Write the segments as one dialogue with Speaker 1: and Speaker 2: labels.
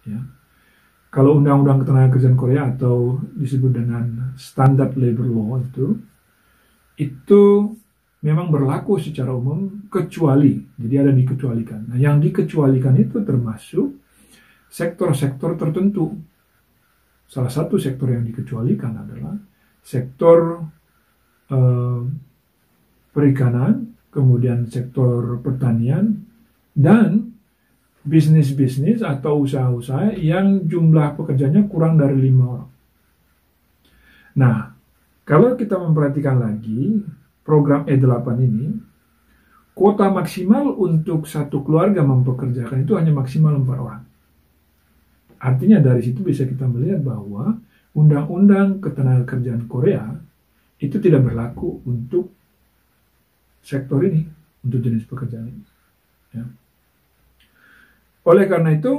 Speaker 1: Ya. Kalau Undang-Undang Ketenagakerjaan Korea atau disebut dengan Standard Labor Law itu memang berlaku secara umum kecuali, jadi ada dikecualikan. Nah, yang dikecualikan itu termasuk sektor-sektor tertentu. Salah satu sektor yang dikecualikan adalah sektor perikanan, kemudian sektor pertanian, dan bisnis-bisnis atau usaha-usaha yang jumlah pekerjanya kurang dari 5 orang. Nah, kalau kita memperhatikan lagi program E8 ini, kuota maksimal untuk satu keluarga mempekerjakan itu hanya maksimal 4 orang. Artinya dari situ bisa kita melihat bahwa Undang-Undang Ketenagakerjaan Korea itu tidak berlaku untuk sektor ini, untuk jenis pekerjaan ini. Ya. Oleh karena itu,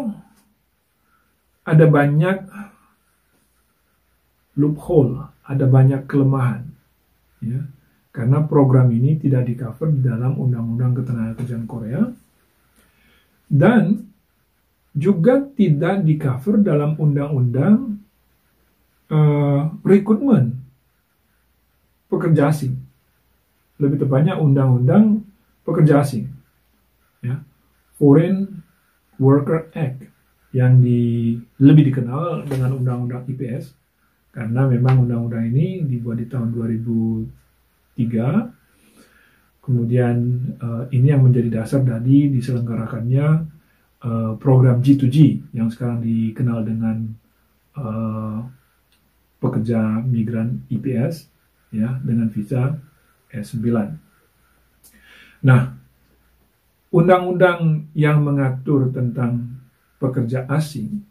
Speaker 1: ada banyak loophole, ada banyak kelemahan. Ya. Karena program ini tidak di-cover di dalam Undang-Undang Ketenagakerjaan Korea, dan juga tidak di-cover dalam Undang-Undang rekrutmen pekerja asing. Lebih tepatnya Undang-Undang Pekerja Asing, ya, Foreign Worker Act, yang lebih dikenal dengan Undang-Undang IPS, karena memang undang-undang ini dibuat di tahun 2003. Kemudian ini yang menjadi dasar dari diselenggarakannya program G2G yang sekarang dikenal dengan pekerja migran IPS, ya, dengan visa S9. Nah, undang-undang yang mengatur tentang pekerja asing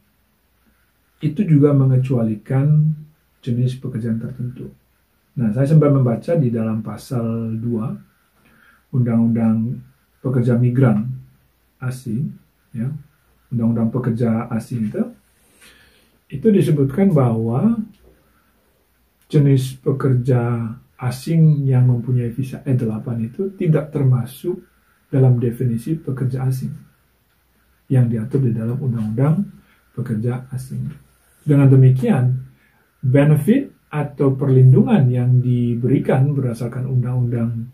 Speaker 1: itu juga mengecualikan jenis pekerjaan tertentu. Nah, saya sempat membaca di dalam pasal 2 Undang-Undang Pekerja Migran Asing, ya, Undang-Undang Pekerja Asing itu disebutkan bahwa jenis pekerja asing yang mempunyai visa E8 itu tidak termasuk dalam definisi pekerja asing yang diatur di dalam Undang-Undang Pekerja Asing. Dengan demikian, benefit atau perlindungan yang diberikan berdasarkan Undang-Undang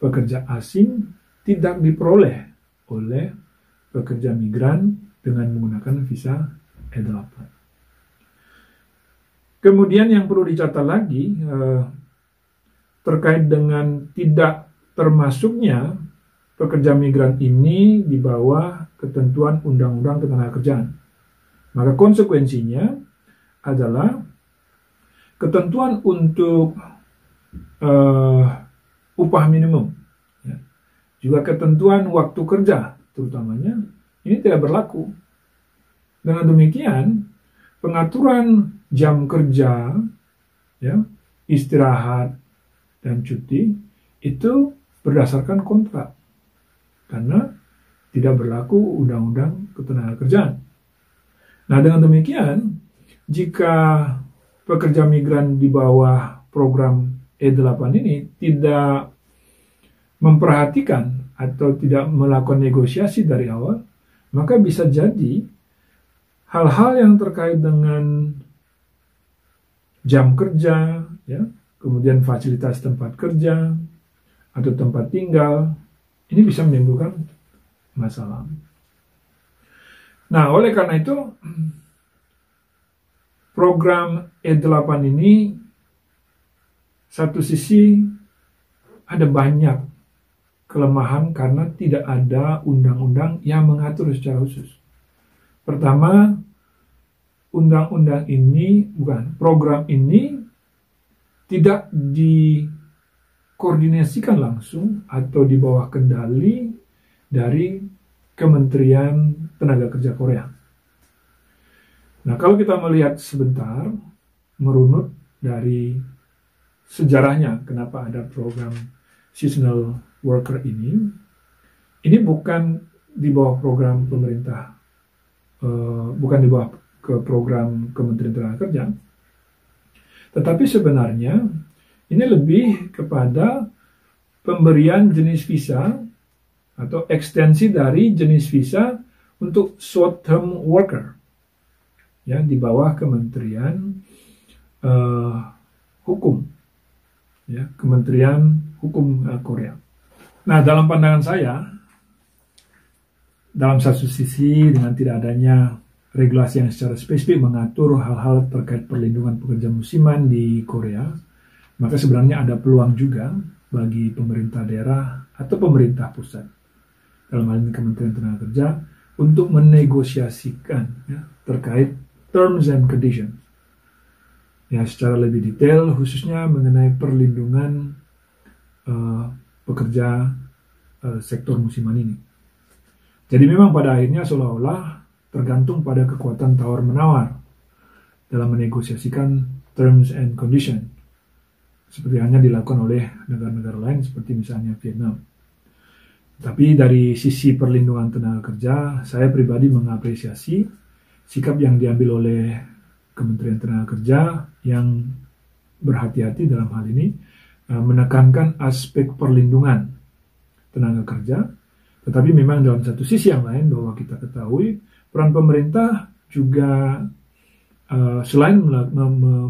Speaker 1: Pekerja Asing tidak diperoleh oleh pekerja migran dengan menggunakan visa E8. Kemudian yang perlu dicatat lagi terkait dengan tidak termasuknya pekerja migran ini di bawah ketentuan Undang-Undang Ketenagakerjaan. Maka konsekuensinya adalah ketentuan untuk upah minimum, ya, juga ketentuan waktu kerja terutamanya ini tidak berlaku. Dengan demikian, pengaturan jam kerja, ya, istirahat dan cuti itu berdasarkan kontrak karena tidak berlaku Undang-Undang Ketenagakerjaan. Nah, dengan demikian, jika pekerja migran di bawah program E8 ini tidak memperhatikan atau tidak melakukan negosiasi dari awal, maka bisa jadi hal-hal yang terkait dengan jam kerja, ya, kemudian fasilitas tempat kerja atau tempat tinggal, ini bisa menimbulkan masalah. Nah, oleh karena itu, program E8 ini satu sisi ada banyak kelemahan karena tidak ada undang-undang yang mengatur secara khusus. Pertama, program ini tidak dikoordinasikan langsung atau di bawah kendali dari Kementerian Tenaga Kerja Korea. Nah, kalau kita melihat sebentar, merunut dari sejarahnya kenapa ada program seasonal worker ini bukan di bawah program pemerintah, bukan di bawah ke program Kementerian Tenaga Kerja, tetapi sebenarnya ini lebih kepada pemberian jenis visa atau ekstensi dari jenis visa untuk short term worker, ya, di bawah Kementerian Hukum, ya, Kementerian Hukum Korea. Nah, dalam pandangan saya, dalam satu sisi dengan tidak adanya regulasi yang secara spesifik mengatur hal-hal terkait perlindungan pekerja musiman di Korea, maka sebenarnya ada peluang juga bagi pemerintah daerah atau pemerintah pusat, dalam hal ini Kementerian Tenaga Kerja, untuk menegosiasikan, ya, terkait terms and conditions, ya, secara lebih detail, khususnya mengenai perlindungan pekerja sektor musiman ini. Jadi memang pada akhirnya seolah-olah tergantung pada kekuatan tawar-menawar dalam menegosiasikan terms and conditions, seperti hanya dilakukan oleh negara-negara lain seperti misalnya Vietnam. Tapi dari sisi perlindungan tenaga kerja, saya pribadi mengapresiasi sikap yang diambil oleh Kementerian Tenaga Kerja yang berhati-hati dalam hal ini, menekankan aspek perlindungan tenaga kerja. Tetapi memang dalam satu sisi yang lain bahwa kita ketahui peran pemerintah juga selain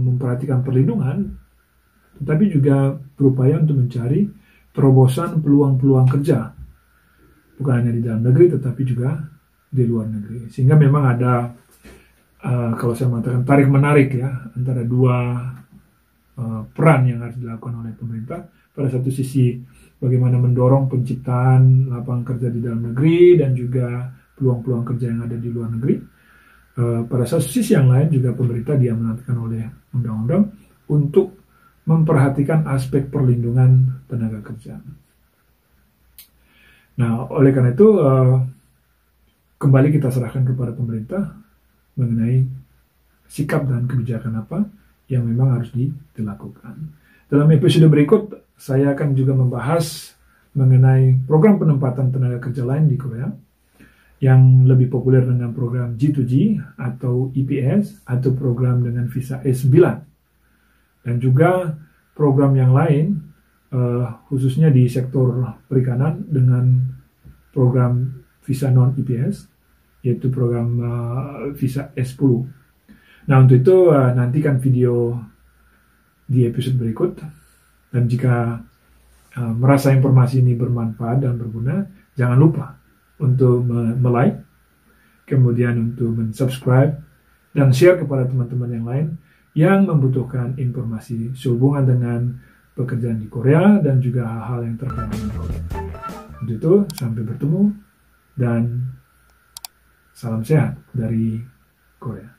Speaker 1: memperhatikan perlindungan, tetapi juga berupaya untuk mencari terobosan peluang-peluang kerja, bukan hanya di dalam negeri tetapi juga di luar negeri. Sehingga memang ada kalau saya mengatakan tarik-menarik, ya, antara dua peran yang harus dilakukan oleh pemerintah. Pada satu sisi bagaimana mendorong penciptaan lapangan kerja di dalam negeri dan juga peluang-peluang kerja yang ada di luar negeri. Pada satu sisi yang lain juga pemerintah diamanatkan oleh undang-undang untuk memperhatikan aspek perlindungan tenaga kerja. Nah, oleh karena itu kembali kita serahkan kepada pemerintah mengenai sikap dan kebijakan apa yang memang harus dilakukan. Dalam episode berikut, saya akan juga membahas mengenai program penempatan tenaga kerja lain di Korea yang lebih populer dengan program G2G atau EPS atau program dengan visa S9, dan juga program yang lain khususnya di sektor perikanan dengan program visa non-EPS, yaitu program visa S10. Nah, untuk itu nantikan video di episode berikut. Dan jika merasa informasi ini bermanfaat dan berguna, jangan lupa untuk like, kemudian untuk subscribe dan share kepada teman-teman yang lain yang membutuhkan informasi sehubungan dengan pekerjaan di Korea dan juga hal-hal yang terkait dengan Korea. Untuk itu, sampai bertemu dan salam sehat dari Korea.